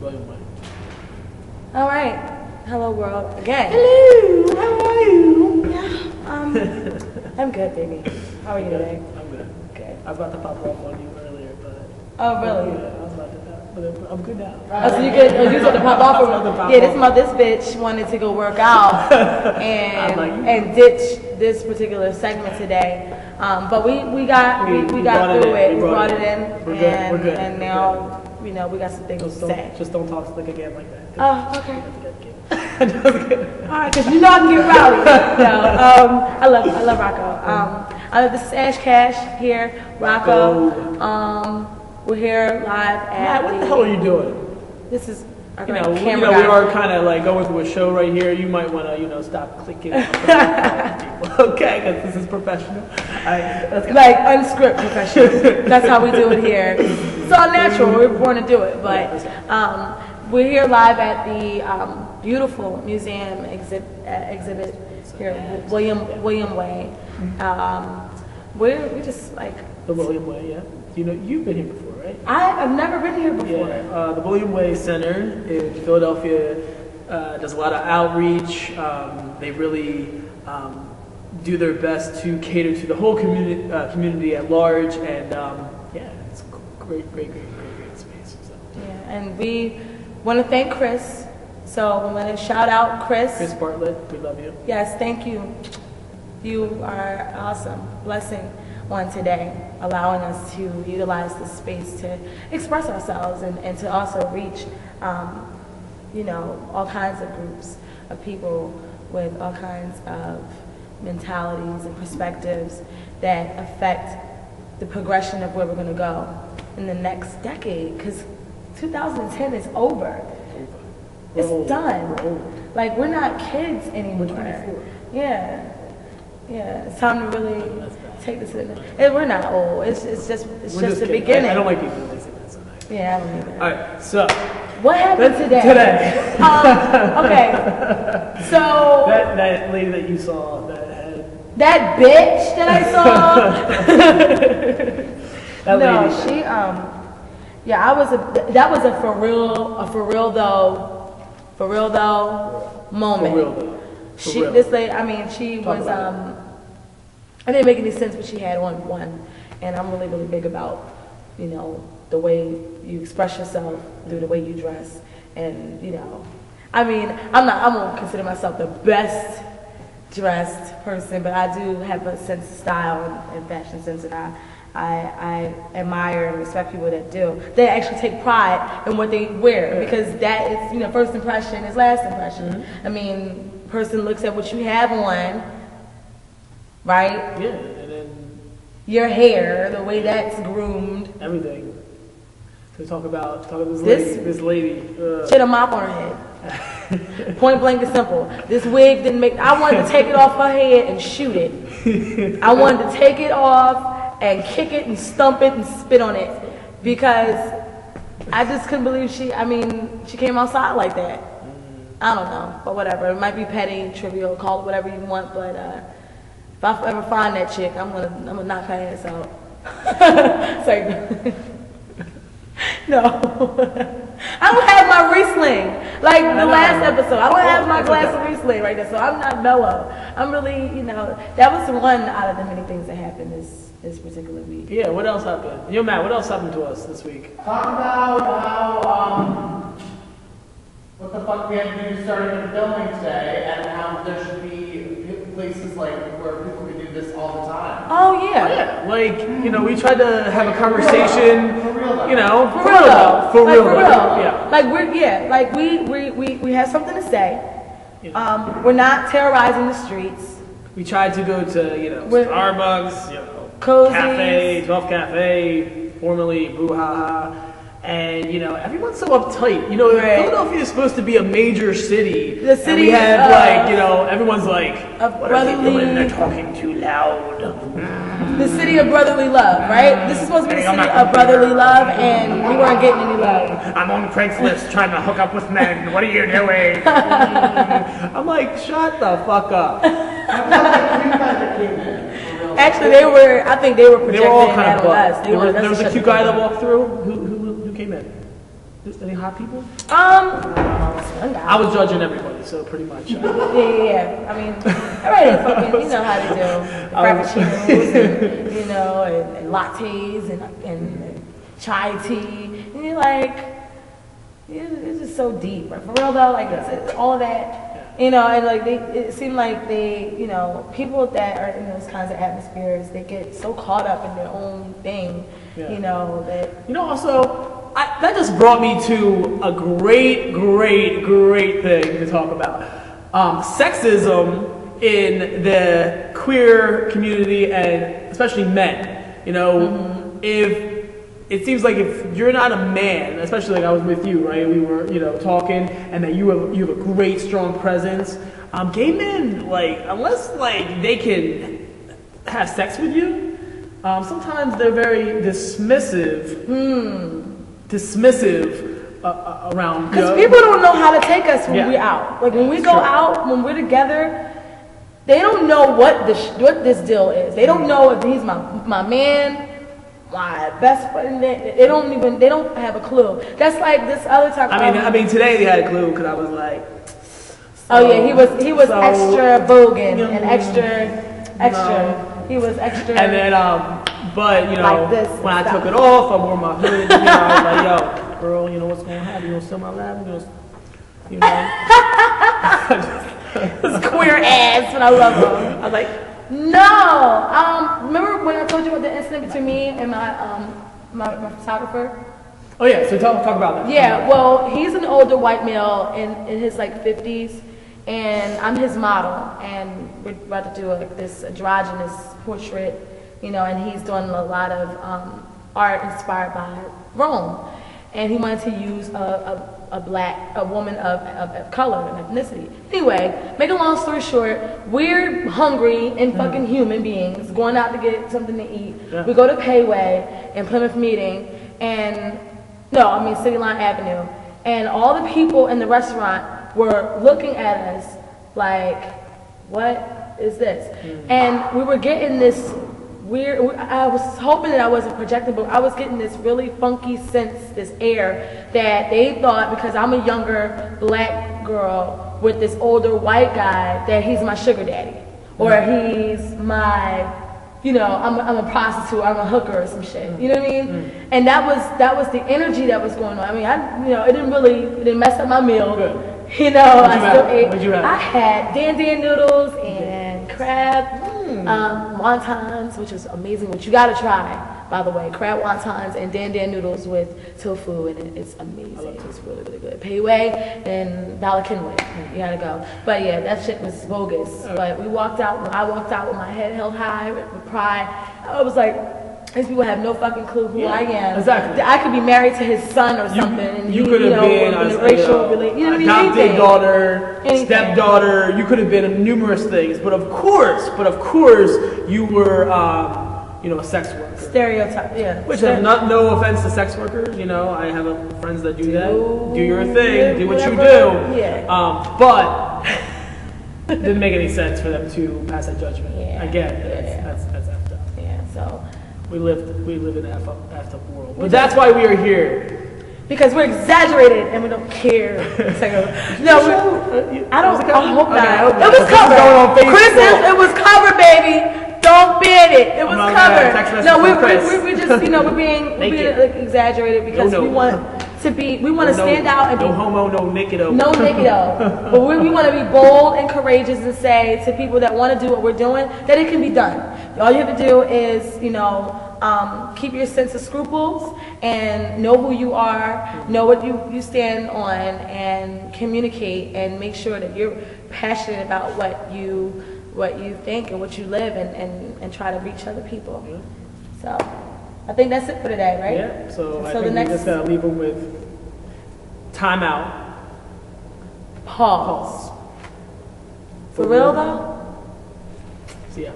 William Way. All right. Hello, world. Again. Hello. How are you? Yeah. I'm good, baby. How are you today? I'm good. Good. I was about to pop off on you earlier, but. Oh, really? Yeah, I was about to. But I'm good now. Oh, so you good? Oh, you said to pop off for me? Yeah, this bitch wanted to go work out and ditch this particular segment today. But we got through it. We brought it in. We're good. And now, you know, we got some things to say. Just don't talk slick again like that. Oh, okay. Alright, because you know I can get rowdy. No, I love Rocco. This is Ash Cash here, Rocco. We're here live at Matt, what the hell are you doing? This is our camera guy. We are kind of like going through a show right here. You might want to, stop clicking. Okay, because this is professional. Like unscripted professional. That's how we do it here. It's all natural. We're born to do it. But we're here live at the beautiful museum exhibit here, William Way. We're just like the William Way, yeah. You've been here before, right? I've never been here before. Yeah. The William Way Center in Philadelphia does a lot of outreach. They really do their best to cater to the whole community at large, and it's a great space. So. Yeah, and we want to thank Chris. So I'm going to shout out Chris Bartlett. We love you. Yes, thank you. You are awesome. Blessing on today, allowing us to utilize this space to express ourselves and to also reach, all kinds of groups of people with all kinds of mentalities and perspectives that affect the progression of where we're going to go in the next decade. Because 2010 is over. It's done. Like, we're not kids anymore. We're 24. Yeah. It's time to really take this in. We're not old. It's just the beginning. I don't like people that say that so nice. Yeah, I don't either. All right, so what happened today? Okay, so that lady that you saw that bitch that I saw. Lady. That was a for real though moment. For real though. This lady, she was, it didn't make any sense, but she had on one, and I'm really, really big about, the way you express yourself through the way you dress, and, I won't consider myself the best dressed person, but I do have a sense of style and fashion sense, and I admire and respect people that do. They actually take pride in what they wear, because that is, first impression is last impression. Mm-hmm. Person looks at what you have on, right? Yeah, and then your hair, the way that's groomed, everything. To talk about this lady. She had a mop on her head. Point blank and simple. This wig didn't make. I wanted to take it off her head and shoot it. I wanted to take it off and kick it and stump it and spit on it, because I just couldn't believe she came outside like that. I don't know, but whatever. It might be petty, trivial, call it whatever you want, but if I ever find that chick, I'm gonna knock her ass out. Sorry. No. I don't have my Riesling. Like the last episode, I don't have my glass of Riesling right there, so I'm not mellow. I'm really, that was one out of the many things that happened this particular week. Yeah, what else happened? Matt, what else happened to us this week? Talk about how, what the fuck we had to do starting the filming today, and how there should be places like where people can do this all the time. Oh yeah. Oh, yeah. Like, we tried to have a conversation. For real though. For real. Yeah. Like we have something to say. We're not terrorizing the streets. We tried to go to, Starbucks, Cozy's. Cafe, 12 Cafe, formerly Brouhaha. And, everyone's so uptight. Philadelphia is supposed to be a major city. The city, and we have, everyone's like, what are they doing? They're talking too loud. The city of brotherly love, right? This is supposed to be the city of brotherly love, and we weren't getting any love. I'm on Craigslist trying to hook up with men. What are you doing? I'm like, shut the fuck up. Actually, I think they were projecting they were all kind that of on us. There was a cute guy that walked through. Who came in? Any hot people? I was judging everybody, so pretty much. Yeah. I mean, everybody fucking, you know how to do frappuccinos, and, you know, and lattes and chai tea, and you're like, it's just so deep. Right? For real though, like it's all of that, you know, and like it seemed like they, you know, people that are in those kinds of atmospheres, they get so caught up in their own thing, you know, that. You know, also. That just brought me to a great thing to talk about. Sexism in the queer community and especially men. You know, if it seems like if you're not a man, especially like I was with you, right? We were, you know, talking, and that you have a great strong presence. Gay men, like, unless like they can have sex with you, sometimes they're very dismissive around. Because people don't know how to take us when we're out. Like when we go out, when we're together, they don't know what this deal is. They don't know if he's my man, my best friend. They don't have a clue. That's like this other time. I mean, today they had a clue because I was like, he was extra voguing and extra. He was extra. And then but you know, like when I took it off, I wore my hood. You know, I was like, yo, girl, you know what's going to happen? You gonna steal my lap? You know. This queer ass, and I love him. I was like, no. Remember when I told you about the incident between me and my photographer? Oh yeah, so talk about that. Yeah, well, he's an older white male in his like 50s, and I'm his model, and we're about to do this androgynous portrait, you know, and he's doing a lot of art inspired by Rome, and he wanted to use a woman of color and ethnicity. Anyway, make a long story short, we're hungry and fucking human beings going out to get something to eat. Yeah. We go to Payway in Plymouth Meeting, and City Line Avenue, and all the people in the restaurant were looking at us like, what is this? And we were getting this weird, I was hoping that I wasn't projecting, but I was getting this really funky sense, this air, that they thought because I'm a younger black girl with this older white guy that he's my sugar daddy, or he's my, you know, I'm a prostitute, I'm a hooker or some shit, you know what I mean? And that was the energy that was going on. I mean, it didn't mess up my meal. Good. You know, I still ate. What'd you have? I had dan noodles and crab wontons, which is amazing, which you gotta try, by the way. Crab wontons and dan noodles with tofu, and it's amazing. It's really, really good. Payway and Bala Kinway, you gotta go. But yeah, that shit was bogus. But I walked out with my head held high with pride. I was like, these people have no fucking clue who I am. Exactly. I could be married to his son or something, and you could have been a racial relationship. Adopted daughter, stepdaughter. You could have been numerous things, but of course, you were, a sex worker. Stereotype, yeah. Which no offense to sex workers. You know, I have friends that do that. Do your thing. Do what you do. Yeah. But it didn't make any sense for them to pass that judgment. Yeah. Again, that's effed up. Yeah. So. We live in an effed up world. But that's why we are here. Because we're exaggerated and we don't care. I hope not. It was covered. Chris says it was covered, baby. Don't ban it. It was covered. No, we're just, we're being exaggerated because we want to stand out and no homo, no nikido. No nikido. But we want to be bold and courageous and say to people that want to do what we're doing that it can be done. All you have to do is, keep your sense of scruples and know who you are, know what you stand on, and communicate and make sure that you're passionate about what you think and what you live and try to reach other people. Yeah. So I think that's it for today, right? Yeah. So I think we just gotta leave them with time out. Pause. For real though? See ya.